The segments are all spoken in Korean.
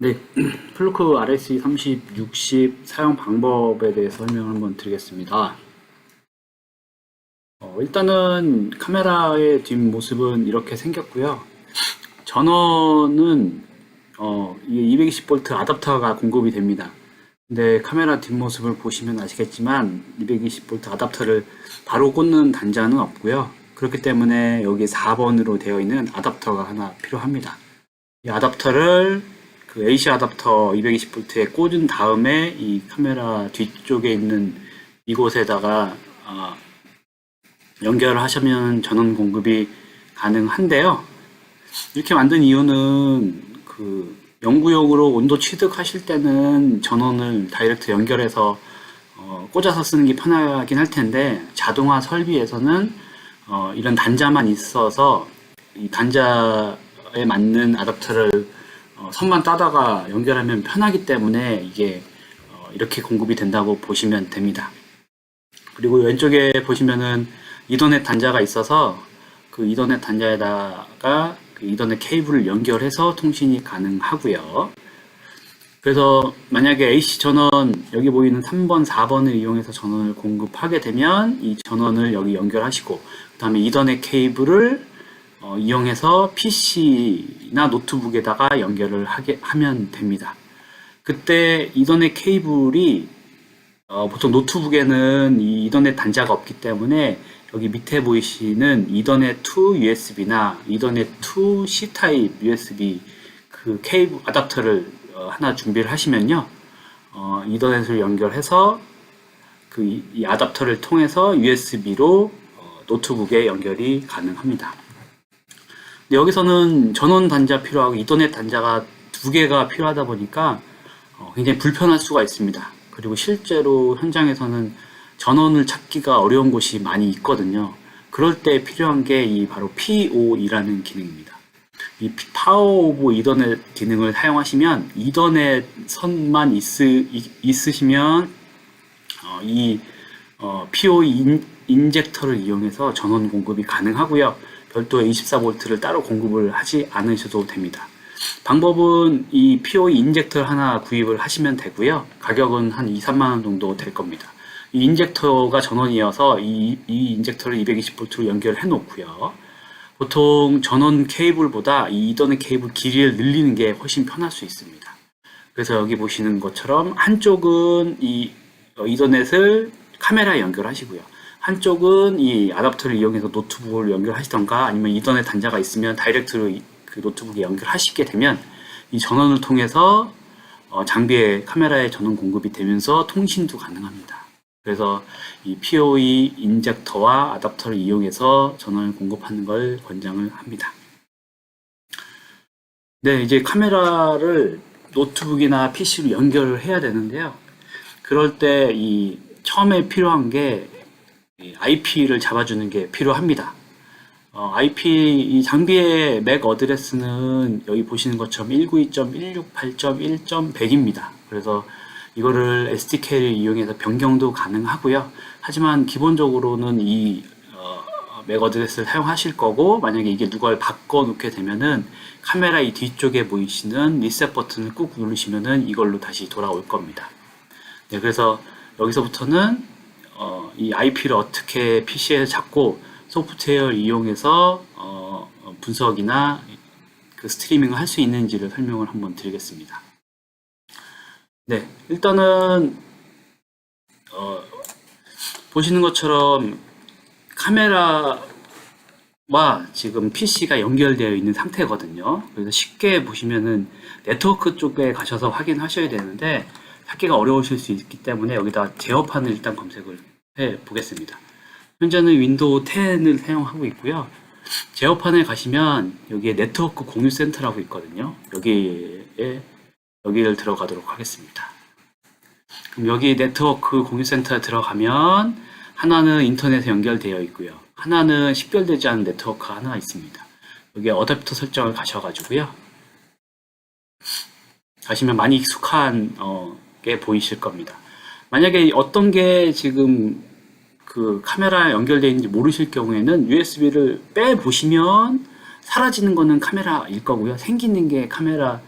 네, 플루크 RSE 30, 60 사용 방법에 대해서 설명을 한번 드리겠습니다. 일단은 카메라의 뒷모습은 이렇게 생겼고요. 전원은 이게 220V 아답터가 공급이 됩니다. 근데 카메라 뒷모습을 보시면 아시겠지만 220V 아답터를 바로 꽂는 단자는 없고요. 그렇기 때문에 여기 4번으로 되어 있는 아답터가 하나 필요합니다. 이 아답터를 그 AC 아답터 220V에 꽂은 다음에 이 카메라 뒤쪽에 있는 이곳에다가 연결을 하시면 전원 공급이 가능한데요. 이렇게 만든 이유는 그 연구용으로 온도 취득하실 때는 전원을 다이렉트 연결해서 꽂아서 쓰는 게 편하긴 할 텐데, 자동화 설비에서는 이런 단자만 있어서 이 단자에 맞는 아답터를 선만 따다가 연결하면 편하기 때문에 이게 이렇게 공급이 된다고 보시면 됩니다. 그리고 왼쪽에 보시면은 이더넷 단자가 있어서 그 이더넷 단자에다가 그 이더넷 케이블을 연결해서 통신이 가능하고요. 그래서 만약에 AC 전원, 여기 보이는 3번, 4번을 이용해서 전원을 공급하게 되면 이 전원을 여기 연결하시고, 그 다음에 이더넷 케이블을 이용해서 PC나 노트북에다가 연결을 하면 됩니다. 그때 이더넷 케이블이 보통 노트북에는 이 이더넷 단자가 없기 때문에 여기 밑에 보이시는 이더넷 to USB나 이더넷 to C 타입 USB 그 케이블 아답터를 하나 준비를 하시면요, 이더넷을 연결해서 이 아답터를 통해서 USB로 노트북에 연결이 가능합니다. 여기서는 전원 단자 필요하고 이더넷 단자가 두 개가 필요하다 보니까 굉장히 불편할 수가 있습니다. 그리고 실제로 현장에서는 전원을 찾기가 어려운 곳이 많이 있거든요. 그럴 때 필요한 게 이 바로 PoE라는 기능입니다. 이 파워 오브 이더넷 기능을 사용하시면 이더넷 선만 있으시면 이 PoE 인젝터를 이용해서 전원 공급이 가능하고요. 별도의 24V를 따로 공급을 하지 않으셔도 됩니다. 방법은 이 PoE 인젝터 하나 구입을 하시면 되고요. 가격은 한 2, 3만 원 정도 될 겁니다. 이 인젝터가 전원이어서 이 인젝터를 220V로 연결해 놓고요. 보통 전원 케이블보다 이 이더넷 케이블 길이를 늘리는 게 훨씬 편할 수 있습니다. 그래서 여기 보시는 것처럼 한쪽은 이 이더넷을 카메라에 연결하시고요. 한쪽은 이 아답터를 이용해서 노트북을 연결하시던가, 아니면 이더넷 단자가 있으면 다이렉트로 그 노트북에 연결하시게 되면 이 전원을 통해서 장비에 카메라에 전원 공급이 되면서 통신도 가능합니다. 그래서 이 PoE 인젝터와 아답터를 이용해서 전원을 공급하는 걸 권장을 합니다. 네, 이제 카메라를 노트북이나 PC로 연결을 해야 되는데요. 그럴 때 이 처음에 필요한 게 IP를 잡아주는 게 필요합니다. IP 이 장비의 맥 어드레스는 여기 보시는 것처럼 192.168.1.100입니다. 그래서 이거를 SDK를 이용해서 변경도 가능하고요. 하지만 기본적으로는 이 맥 어드레스를 사용하실 거고, 만약에 이게 누가 바꿔 놓게 되면은 카메라 이 뒤쪽에 보이시는 리셋 버튼을 꾹 누르시면은 이걸로 다시 돌아올 겁니다. 네, 그래서 여기서부터는 이 IP를 어떻게 PC에서 잡고 소프트웨어를 이용해서 분석이나 그 스트리밍을 할 수 있는지를 설명을 한번 드리겠습니다. 네, 일단은 보시는 것처럼 카메라와 지금 PC가 연결되어 있는 상태거든요. 그래서 쉽게 보시면은 네트워크 쪽에 가셔서 확인하셔야 되는데 찾기가 어려우실 수 있기 때문에 여기다 제어판을 일단 검색을 해 보겠습니다. 현재는 윈도우 10을 사용하고 있고요. 제어판에 가시면 여기에 네트워크 공유 센터라고 있거든요. 여기를 들어가도록 하겠습니다. 그럼 여기 네트워크 공유 센터에 들어가면 하나는 인터넷에 연결되어 있고요. 하나는 식별되지 않은 네트워크가 하나 있습니다. 여기에 어댑터 설정을 가셔가지고요. 가시면 많이 익숙한 게 보이실 겁니다. 만약에 어떤 게 지금 그 카메라에 연결되어 있는지 모르실 경우에는 USB를 빼 보시면 사라지는 거는 카메라일 거고요. 생기는 게 카메라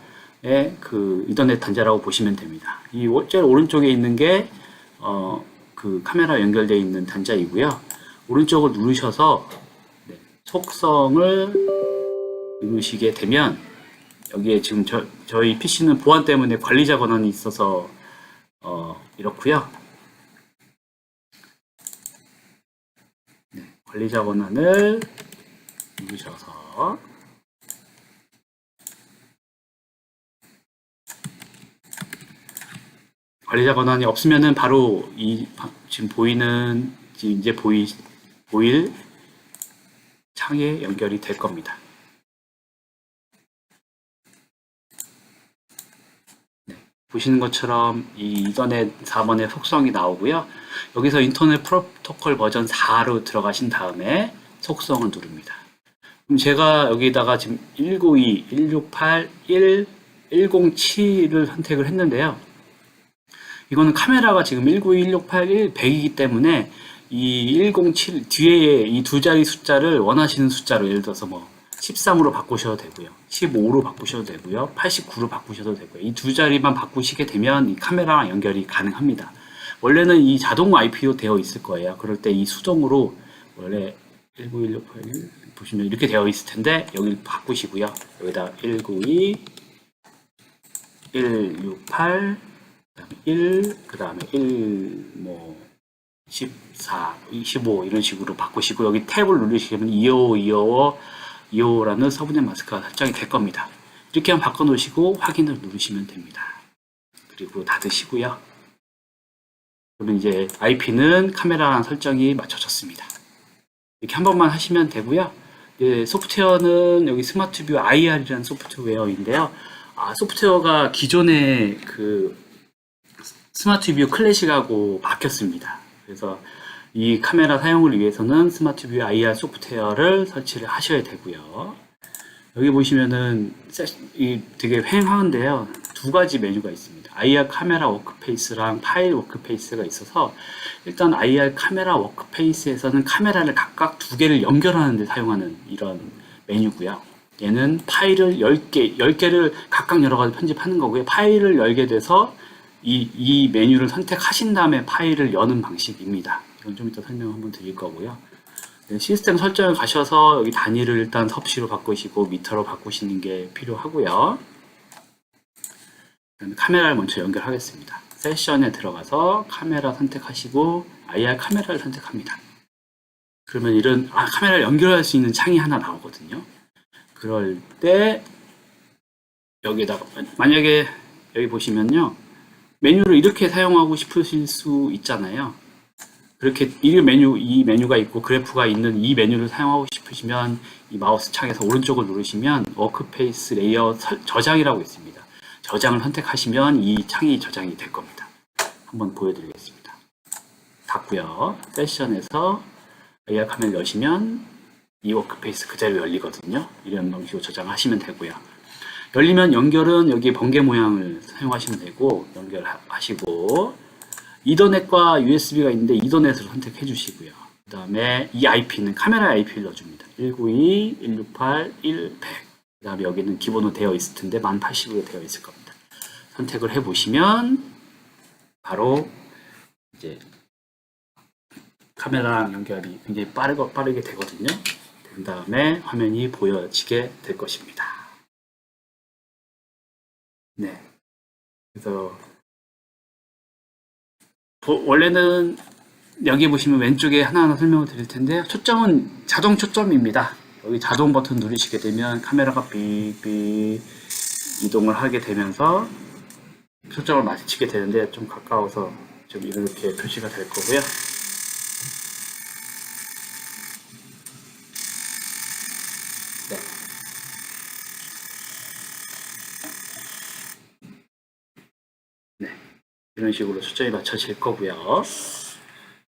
그 이더넷 단자라고 보시면 됩니다. 이 제일 오른쪽에 있는 게 그 카메라 연결되어 있는 단자이고요. 오른쪽을 누르셔서 속성을 누르시게 되면 여기에 지금 저희 PC는 보안 때문에 관리자 권한이 있어서 이렇고요. 관리자 권한을 누르셔서 관리자 권한이 없으면은 바로 이 지금 보이는 이제 보일 창에 연결이 될 겁니다. 보시는 것처럼 이 이더넷 4번의 속성이 나오고요. 여기서 인터넷 프로토콜 버전 4로 들어가신 다음에 속성을 누릅니다. 그럼 제가 여기다가 지금 192, 168, 107을 선택을 했는데요. 이거는 카메라가 지금 192, 168, 100이기 때문에 이 107 뒤에 이 두 자리 숫자를 원하시는 숫자로 예를 들어서 뭐 13으로 바꾸셔도 되고요. 15로 바꾸셔도 되고요. 89로 바꾸셔도 되고요. 이 두 자리만 바꾸시게 되면 이 카메라랑 연결이 가능합니다. 원래는 이 자동 IP로 되어 있을 거예요. 그럴 때 이 수동으로 원래 19168 보시면 이렇게 되어 있을 텐데 여기를 바꾸시고요. 여기다 192, 168, 그다음에 1, 그다음에 14, 25 이런 식으로 바꾸시고 여기 탭을 누르시면 255라는 서브넷 마스크가 설정이 될 겁니다. 이렇게 한번 바꿔놓으시고 확인을 누르시면 됩니다. 그리고 닫으시고요. 그러면 이제 IP는 카메라랑 설정이 맞춰졌습니다. 이렇게 한 번만 하시면 되고요. 소프트웨어는 여기 스마트뷰 IR이라는 소프트웨어인데요. 소프트웨어가 기존의 그 스마트뷰 클래식하고 바뀌었습니다. 그래서 이 카메라 사용을 위해서는 스마트뷰 IR 소프트웨어를 설치를 하셔야 되고요. 여기 보시면은 되게 휑한데요. 두 가지 메뉴가 있습니다. IR 카메라 워크페이스랑 파일 워크페이스가 있어서 일단 IR 카메라 워크페이스에서는 카메라를 각각 두 개를 연결하는 데 사용하는 이런 메뉴고요. 얘는 파일을 10개를 각각 여러 가지 편집하는 거고요. 파일을 열게 돼서 이 메뉴를 선택하신 다음에 파일을 여는 방식입니다. 이건 좀 이따 설명 한번 드릴 거고요. 시스템 설정을 가셔서 여기 단위를 일단 섭씨로 바꾸시고 미터로 바꾸시는 게 필요하고요. 카메라를 먼저 연결하겠습니다. 세션에 들어가서 카메라 선택하시고 IR 카메라를 선택합니다. 그러면 이런 카메라를 연결할 수 있는 창이 하나 나오거든요. 그럴 때 여기다가 만약에 여기 보시면요. 메뉴를 이렇게 사용하고 싶으실 수 있잖아요. 그렇게 이 메뉴가 있고 그래프가 있는 이 메뉴를 사용하고 싶으시면 이 마우스 창에서 오른쪽을 누르시면 워크페이스 레이어 저장이라고 있습니다. 저장을 선택하시면 이 창이 저장이 될 겁니다. 한번 보여드리겠습니다. 닫고요. 세션에서 AR 카메라를 여시면 이 워크페이스 그대로 열리거든요. 이런 방식으로 저장하시면 되고요. 열리면 연결은 여기 번개 모양을 사용하시면 되고 연결하시고 이더넷과 USB가 있는데 이더넷으로 선택해 주시고요. 그 다음에 이 IP는 카메라 IP를 넣어줍니다. 192, 168, 100. 그 다음에 여기는 기본으로 되어 있을 텐데 1080으로 되어 있을 겁니다. 선택을 해 보시면 바로 이제 카메라랑 연결이 굉장히 빠르게 되거든요. 된 다음에 화면이 보여지게 될 것입니다. 네. 그래서 원래는 여기 보시면 왼쪽에 하나하나 설명을 드릴 텐데요. 초점은 자동 초점입니다. 여기 자동 버튼 누르시게 되면 카메라가 삐삐 이동을 하게 되면서 초점을 맞추게 되는데 좀 가까워서 좀 이렇게 표시가 될 거고요. 네. 네. 이런 식으로 수정이 맞춰질 거고요.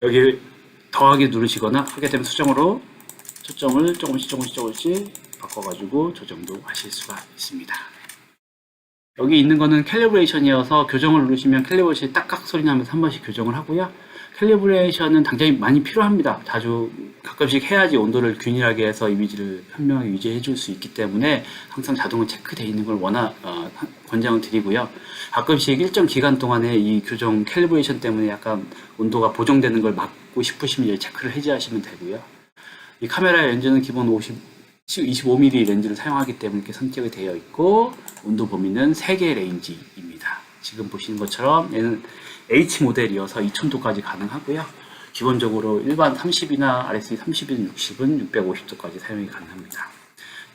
여기 더하기 누르시거나 하게 되면 수정으로 초점을 조금씩 바꿔가지고 조정도 하실 수가 있습니다. 여기 있는 거는 캘리브레이션이어서 교정을 누르시면 캘리브레이션이 딱딱 소리 나면서 한 번씩 교정을 하고요. 캘리브레이션은 당장히 많이 필요합니다. 자주 가끔씩 해야지 온도를 균일하게 해서 이미지를 현명하게 유지해 줄 수 있기 때문에 항상 자동으로 체크되어 있는 걸 권장을 드리고요. 가끔씩 일정 기간 동안에 이 교정 캘리브레이션 때문에 약간 온도가 보정되는 걸 막고 싶으시면 이제 체크를 해제하시면 되고요. 이 카메라 렌즈는 기본 25mm 렌즈를 사용하기 때문에 이렇게 선택이 되어 있고, 온도 범위는 3개의 레인지입니다. 지금 보시는 것처럼 얘는 H 모델이어서 2000도까지 가능하고요. 기본적으로 일반 30이나 RSD 30이나 60은 650도까지 사용이 가능합니다.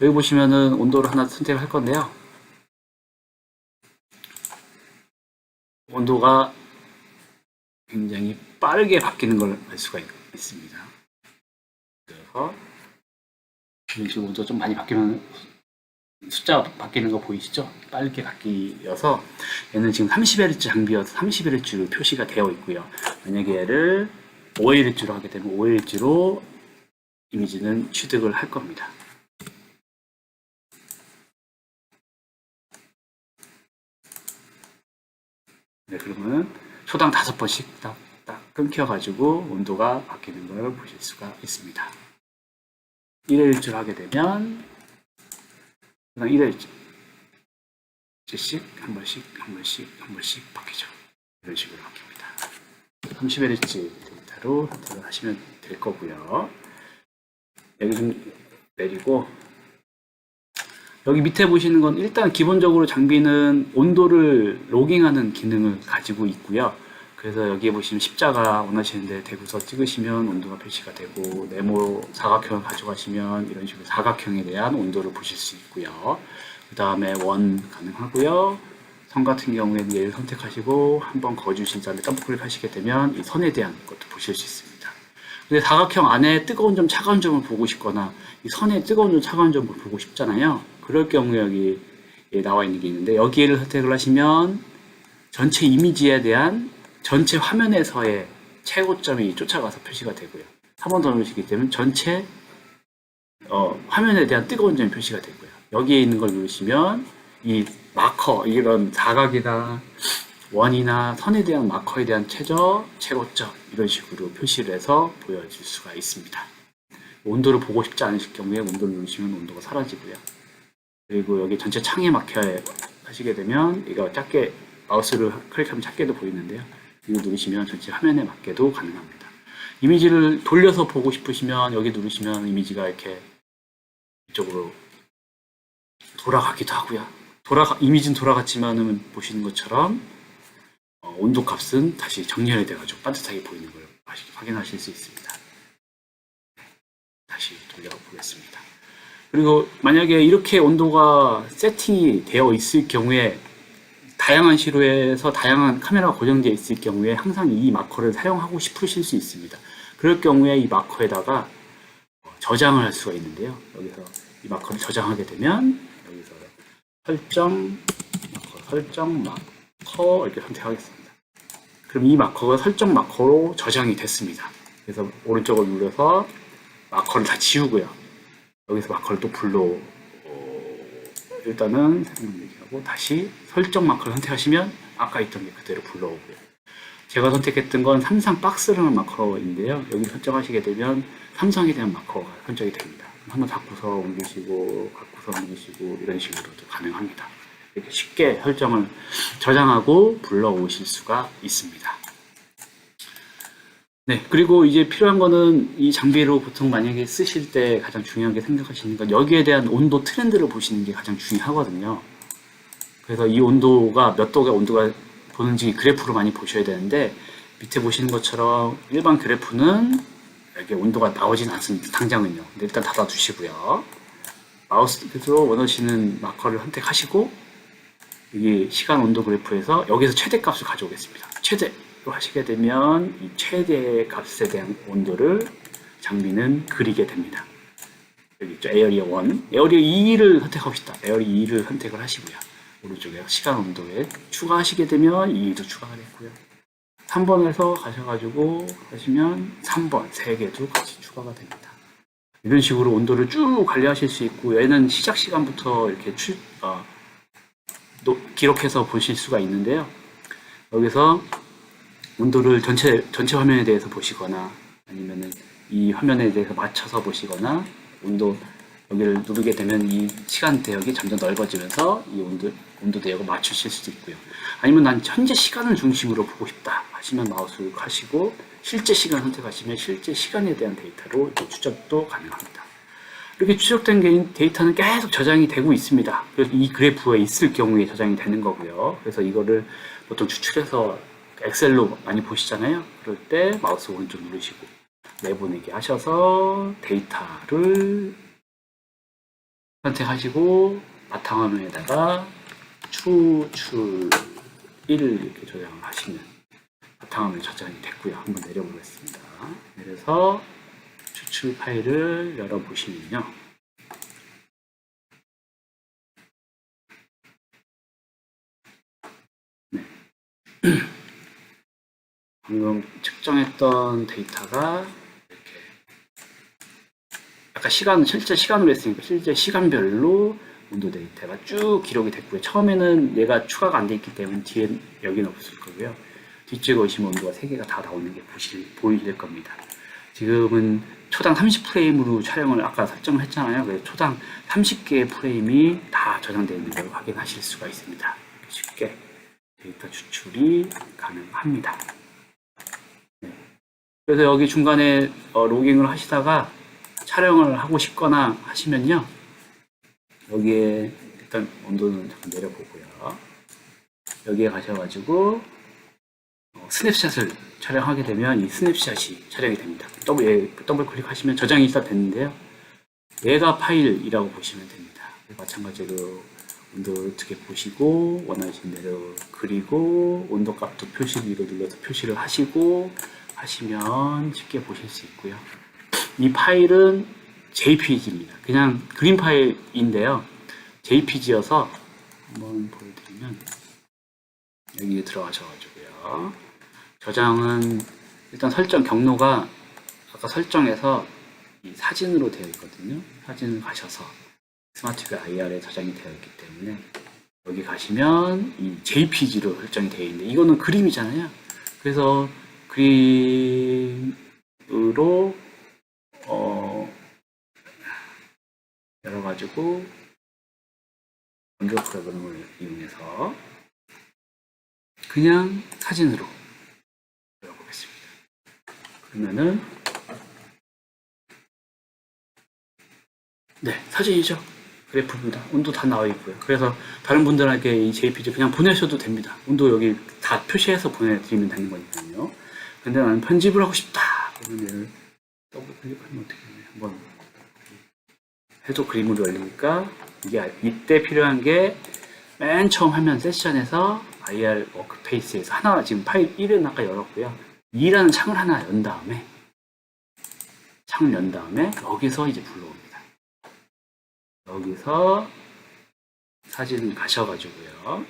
여기 보시면은 온도를 하나 선택을 할 건데요. 온도가 굉장히 빠르게 바뀌는 걸 알 수가 있습니다. 그래서 이런 식으로 온도가 좀 많이 바뀌면 숫자 바뀌는 거 보이시죠? 빠르게 바뀌어서 얘는 지금 30Hz 장비여서 30Hz로 표시가 되어 있고요. 만약에 얘를 5Hz로 하게 되면 5Hz로 이미지는 취득을 할 겁니다. 네, 그러면 초당 5번씩 딱 끊겨가지고 온도가 바뀌는 걸 보실 수가 있습니다. 1Hz로 하게 되면 초당 1Hz씩 한 번씩 바뀌죠. 이런 식으로 바뀝니다. 30Hz 데이터로 선택을 하시면 될 거고요. 여기 좀 내리고, 여기 밑에 보시는 건 일단 기본적으로 장비는 온도를 로깅하는 기능을 가지고 있고요. 그래서 여기에 보시면 십자가 원하시는데 대고서 찍으시면 온도가 표시가 되고, 네모 사각형을 가져가시면 이런 식으로 사각형에 대한 온도를 보실 수 있고요. 그 다음에 원 가능하고요. 선 같은 경우에는 얘를 선택하시고 한번 거주신 다음에 더블 클릭하시게 되면 이 선에 대한 것도 보실 수 있습니다. 근데 사각형 안에 뜨거운 점, 차가운 점을 보고 싶거나 이 선에 뜨거운 점, 차가운 점을 보고 싶잖아요. 그럴 경우에 여기 나와 있는 게 있는데, 여기를 선택을 하시면 전체 이미지에 대한 전체 화면에서의 최고점이 쫓아가서 표시가 되고요. 한 번 더 누르시게 되면 전체 화면에 대한 뜨거운 점이 표시가 되고요. 여기에 있는 걸 누르시면 이 마커, 이런 사각이나 원이나 선에 대한 마커에 대한 최저, 최고점 이런 식으로 표시를 해서 보여줄 수가 있습니다. 온도를 보고 싶지 않으실 경우에 온도를 누르시면 온도가 사라지고요. 그리고 여기 전체 창에 막혀 하시게 되면 이거 작게 마우스를 클릭하면 작게도 보이는데요. 이거 누르시면 전체 화면에 맞게도 가능합니다. 이미지를 돌려서 보고 싶으시면 여기 누르시면 이미지가 이렇게 이쪽으로 돌아가기도 하고요. 이미지는 돌아갔지만은 보시는 것처럼 온도 값은 다시 정렬이 돼가지고 반듯하게 보이는 걸 확인하실 수 있습니다. 다시 돌려보겠습니다. 그리고 만약에 이렇게 온도가 세팅이 되어 있을 경우에, 다양한 시로에서 다양한 카메라가 고정되어 있을 경우에 항상 이 마커를 사용하고 싶으실 수 있습니다. 그럴 경우에 이 마커에다가 저장을 할 수가 있는데요. 여기서 이 마커를 저장하게 되면 여기서 설정 마커 이렇게 선택하겠습니다. 그럼 이 마커가 설정 마커로 저장이 됐습니다. 그래서 오른쪽을 눌러서 마커를 다 지우고요. 여기서 마커를 또 일단은 하고 다시 설정 마커를 선택하시면 아까 있던 게 그대로 불러오고요. 제가 선택했던 건 삼성 박스라는 마커인데요. 여기 설정하시게 되면 삼성에 대한 마커가 설정이 됩니다. 한번 바꾸서 옮기시고 이런 식으로도 가능합니다. 이렇게 쉽게 설정을 저장하고 불러오실 수가 있습니다. 네, 그리고 이제 필요한 거는 이 장비로 보통 만약에 쓰실 때 가장 중요하게 생각하시는 건 여기에 대한 온도 트렌드를 보시는 게 가장 중요하거든요. 그래서 이 온도가 몇 도가 온도가 보는지 그래프로 많이 보셔야 되는데, 밑에 보시는 것처럼 일반 그래프는 여기 온도가 나오진 않습니다. 당장은요. 근데 일단 닫아두시고요. 마우스로 원하시는 마커를 선택하시고 여기 시간 온도 그래프에서 여기서 최대값을 가져오겠습니다. 최대로 하시게 되면 이 최대 값에 대한 온도를 장비는 그리게 됩니다. 여기 있죠. 에어리어 1, 에어리어 2를 선택합시다. 에어리어 2를 선택을 하시고요. 오른쪽에 시간 온도에 추가하시게 되면 2도 추가가 됐고요. 3번에서 가셔가지고 하시면 3번, 3개도 같이 추가가 됩니다. 이런 식으로 온도를 쭉 관리하실 수 있고, 얘는 시작 시간부터 이렇게 기록해서 보실 수가 있는데요. 여기서 온도를 전체 화면에 대해서 보시거나 아니면은 이 화면에 대해서 맞춰서 보시거나 온도 여기를 누르게 되면 이 시간 대역이 점점 넓어지면서 이 온도 대역을 맞추실 수도 있고요. 아니면 난 현재 시간을 중심으로 보고 싶다 하시면 마우스 클릭하시고 실제 시간 선택하시면 실제 시간에 대한 데이터로 추적도 가능합니다. 이렇게 추적된 데이터는 계속 저장이 되고 있습니다. 그래서 이 그래프에 있을 경우에 저장이 되는 거고요. 그래서 이거를 보통 추출해서 엑셀로 많이 보시잖아요. 그럴 때 마우스 오른쪽 누르시고 내보내기 하셔서 데이터를 선택하시고 바탕화면에다가 추출 1을 이렇게 저장을 하시면 바탕화면에 저장이 됐고요. 한번 내려보겠습니다. 내려서 추출 파일을 열어보시면요. 네. 방금 측정했던 데이터가 이렇게 아까 실제 시간으로 했으니까 실제 시간별로 온도 데이터가 쭉 기록이 됐고요. 처음에는 얘가 추가가 안 돼 있기 때문에 뒤에 여기는 없을 거고요. 뒤쪽에 오시면 온도가 3개가 다 나오는 게 보이실 겁니다. 지금은 초당 30프레임으로 촬영을 아까 설정을 했잖아요. 그래서 초당 30개의 프레임이 다 저장되어 있는 걸 확인하실 수가 있습니다. 쉽게 데이터 추출이 가능합니다. 네. 그래서 여기 중간에 로깅을 하시다가 촬영을 하고 싶거나 하시면요. 여기에 일단 온도는 잠깐 내려보고요. 여기에 가셔가지고 스냅샷을 촬영하게 되면 이 스냅샷이 촬영이 됩니다. 더블 클릭하시면 저장이 일단 됐는데요. 얘가 파일이라고 보시면 됩니다. 마찬가지로 온도 어떻게 보시고 원하시는 대로 그리고 온도 값도 표시 위로 눌러서 표시를 하시고 하시면 쉽게 보실 수 있고요. 이 파일은 JPG입니다. 그냥 그림 파일인데요. JPG여서 한번 보여드리면 여기에 들어가셔가지고요. 저장은 일단 설정 경로가 아까 설정해서 이 사진으로 되어 있거든요. 사진을 가셔서 스마트뷰 IR에 저장이 되어 있기 때문에 여기 가시면 이 JPG로 설정이 되어 있는데 이거는 그림이잖아요. 그래서 그림으로 열어가지고 원드로 프로그램을 이용해서 그냥 사진으로 열어보겠습니다. 그러면은 네, 사진이죠. 그래프입니다. 온도 다 나와 있고요. 그래서 다른 분들에게 이 JPG 그냥 보내셔도 됩니다. 온도 여기 다 표시해서 보내드리면 되는 거니까요. 근데 나는 편집을 하고 싶다. 그러면 더블 클릭하면 어떻게 되나요? 한번 해도 그림으로 열리니까 이때 필요한 게 맨 처음 화면 세션에서 IR 워크페이스에서 하나 지금 파일 1은 아까 열었고요. 2라는 창을 하나 연 다음에 여기서 이제 불러옵니다. 여기서 사진 가셔가지고요.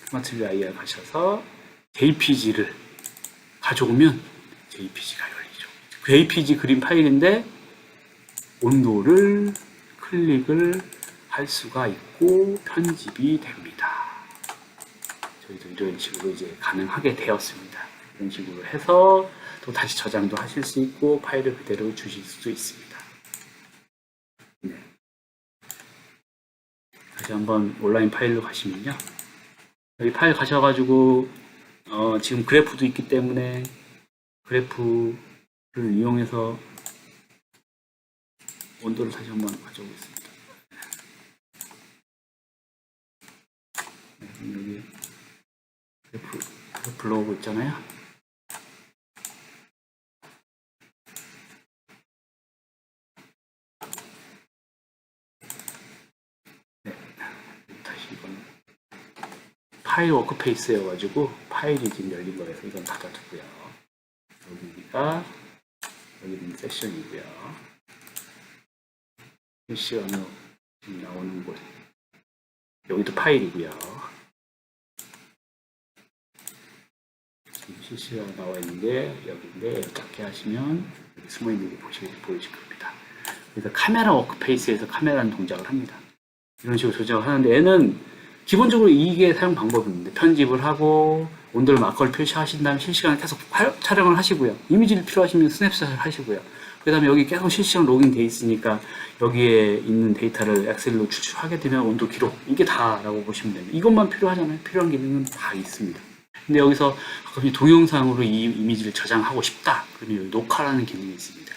스마트뷰 IR 가셔서 JPG를 가져오면 JPG가 열리죠. 그 JPG 그림 파일인데 온도를 클릭을 할 수가 있고 편집이 됩니다. 저희도 이런 식으로 이제 가능하게 되었습니다. 이런 식으로 해서 또 다시 저장도 하실 수 있고 파일을 그대로 주실 수도 있습니다. 네. 다시 한번 온라인 파일로 가시면요. 여기 파일 가셔가지고 지금 그래프도 있기 때문에 그래프를 이용해서 온도를 다시 한번 가져오겠습니다. 여기 그래프 불러오고 있잖아요. 네, 다시 이건 파일 워크페이스여가지고 파일이 지금 열린 거라서 이건 닫아두고요. 여기는 세션이고요. 실시간으로 나오는 곳 여기도 파일이고요. 지금 실시간 나와 있는 게 여기인데 작게 하시면 여기 숨어 있는 게 보이실 겁니다. 그래서 카메라 워크페이스에서 카메라는 동작을 합니다. 이런 식으로 조작을 하는데 얘는 기본적으로 이게 사용 방법인데 편집을 하고 온도를 마커를 표시하신 다음에 실시간에 계속 촬영을 하시고요. 이미지를 필요하시면 스냅샷을 하시고요. 그 다음에 여기 계속 실시간 로그인 돼 있으니까 여기에 있는 데이터를 엑셀로 추출하게 되면 온도 기록 이게 다라고 보시면 됩니다. 이것만 필요하잖아요. 필요한 기능은 다 있습니다. 근데 여기서 가끔씩 동영상으로 이 이미지를 저장하고 싶다. 그러면 여기 녹화라는 기능이 있습니다.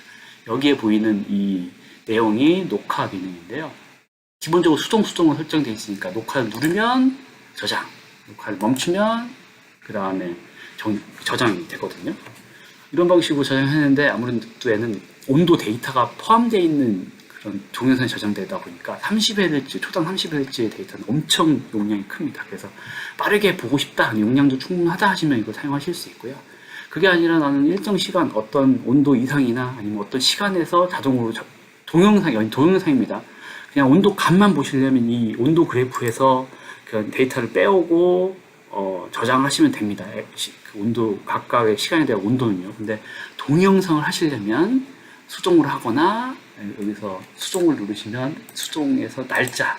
여기에 보이는 이 내용이 녹화 기능인데요. 기본적으로 수동으로 설정되어 있으니까 녹화를 누르면 저장, 녹화를 멈추면 그 다음에 저장이 되거든요. 이런 방식으로 저장했는데 아무래도 얘는 온도 데이터가 포함되어 있는 그런 동영상이 저장되다 보니까 30Hz, 초당 30Hz의 데이터는 엄청 용량이 큽니다. 그래서 빠르게 보고 싶다, 용량도 충분하다 하시면 이거 사용하실 수 있고요. 그게 아니라 나는 일정 시간 어떤 온도 이상이나 아니면 어떤 시간에서 자동으로 동영상입니다. 그냥 온도 값만 보시려면 이 온도 그래프에서 그 데이터를 빼오고 저장하시면 됩니다. 그 온도 각각의 시간에 대한 온도는요. 근데 동영상을 하시려면 수동으로 하거나 여기서 수동을 누르시면 수동에서 날짜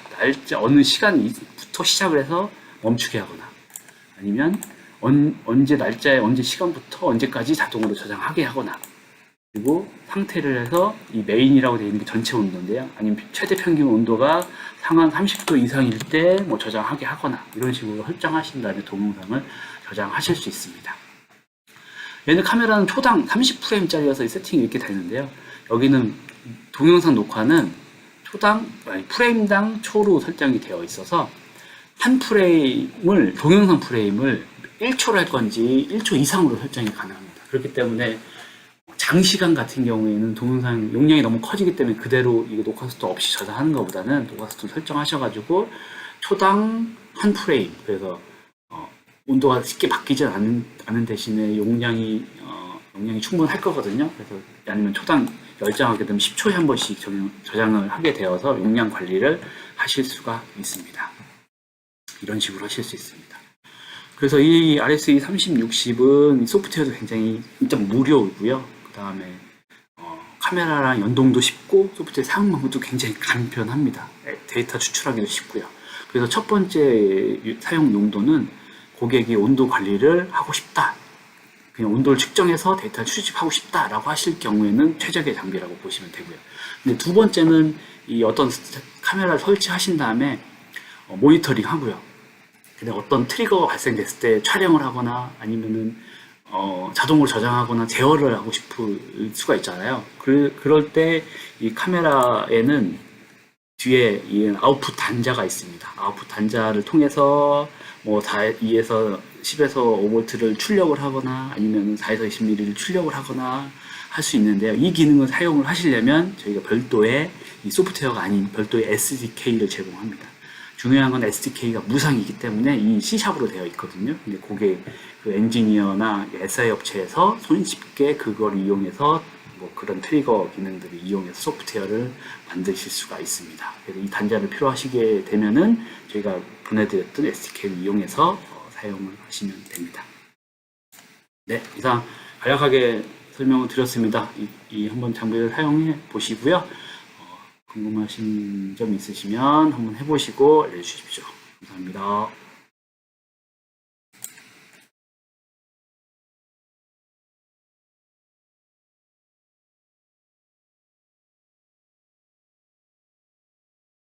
어느 시간부터 시작을 해서 멈추게 하거나 아니면 언제 날짜에 언제 시간부터 언제까지 자동으로 저장하게 하거나 그리고 상태를 해서 이 메인이라고 되어 있는 게 전체 온도인데요. 아니면 최대 평균 온도가 상한 30도 이상일 때 뭐 저장하게 하거나 이런 식으로 설정하신 다음에 동영상을 저장하실 수 있습니다. 얘는 카메라는 초당 30프레임짜리여서 세팅이 이렇게 되는데요. 여기는 동영상 녹화는 프레임당 초로 설정이 되어 있어서 한 프레임을 동영상 프레임을 1초로 할 건지 1초 이상으로 설정이 가능합니다. 그렇기 때문에 장시간 같은 경우에는 동영상 용량이 너무 커지기 때문에 그대로 이거 녹화 속도 없이 저장하는 것보다는 녹화 속도 설정하셔가지고 초당 한 프레임 그래서 온도가 쉽게 바뀌지 않은 대신에 용량이 충분할 거거든요. 그래서 아니면 초당 열장하게 되면 10초에 한 번씩 저장을 하게 되어서 용량 관리를 하실 수가 있습니다. 이런 식으로 하실 수 있습니다. 그래서 이 RSE 3060은 소프트웨어도 굉장히 진짜 무료이고요. 그 다음에 카메라랑 연동도 쉽고 소프트웨어 사용 방법도 굉장히 간편합니다. 데이터 추출하기도 쉽고요. 그래서 첫 번째 사용 용도는 고객이 온도 관리를 하고 싶다. 그냥 온도를 측정해서 데이터를 수집하고 싶다라고 하실 경우에는 최적의 장비라고 보시면 되고요. 근데 두 번째는 이 어떤 카메라를 설치하신 다음에 모니터링 하고요. 근데 어떤 트리거가 발생됐을 때 촬영을 하거나 아니면은 자동으로 저장하거나 제어를 하고 싶을 수가 있잖아요. 그럴 때 이 카메라에는 뒤에 이 아웃풋 단자가 있습니다. 아웃풋 단자를 통해서 뭐 2에서 10에서 5V를 출력을 하거나 아니면 4에서 20mm를 출력을 하거나 할 수 있는데요. 이 기능을 사용을 하시려면 저희가 별도의 이 소프트웨어가 아닌 별도의 SDK를 제공합니다. 중요한 건 SDK가 무상이기 때문에 이 C샵으로 되어 있거든요. 근데 고객 그 엔지니어나 SI 업체에서 손쉽게 그걸 이용해서 뭐 그런 트리거 기능들을 이용해서 소프트웨어를 만드실 수가 있습니다. 그래서 이 단자를 필요하시게 되면은 저희가 보내드렸던 SDK를 이용해서 사용을 하시면 됩니다. 네, 이상 간략하게 설명을 드렸습니다. 이 한번 장비를 사용해 보시고요. 궁금하신 점 있으시면 한번 해보시고 알려주십시오. 감사합니다.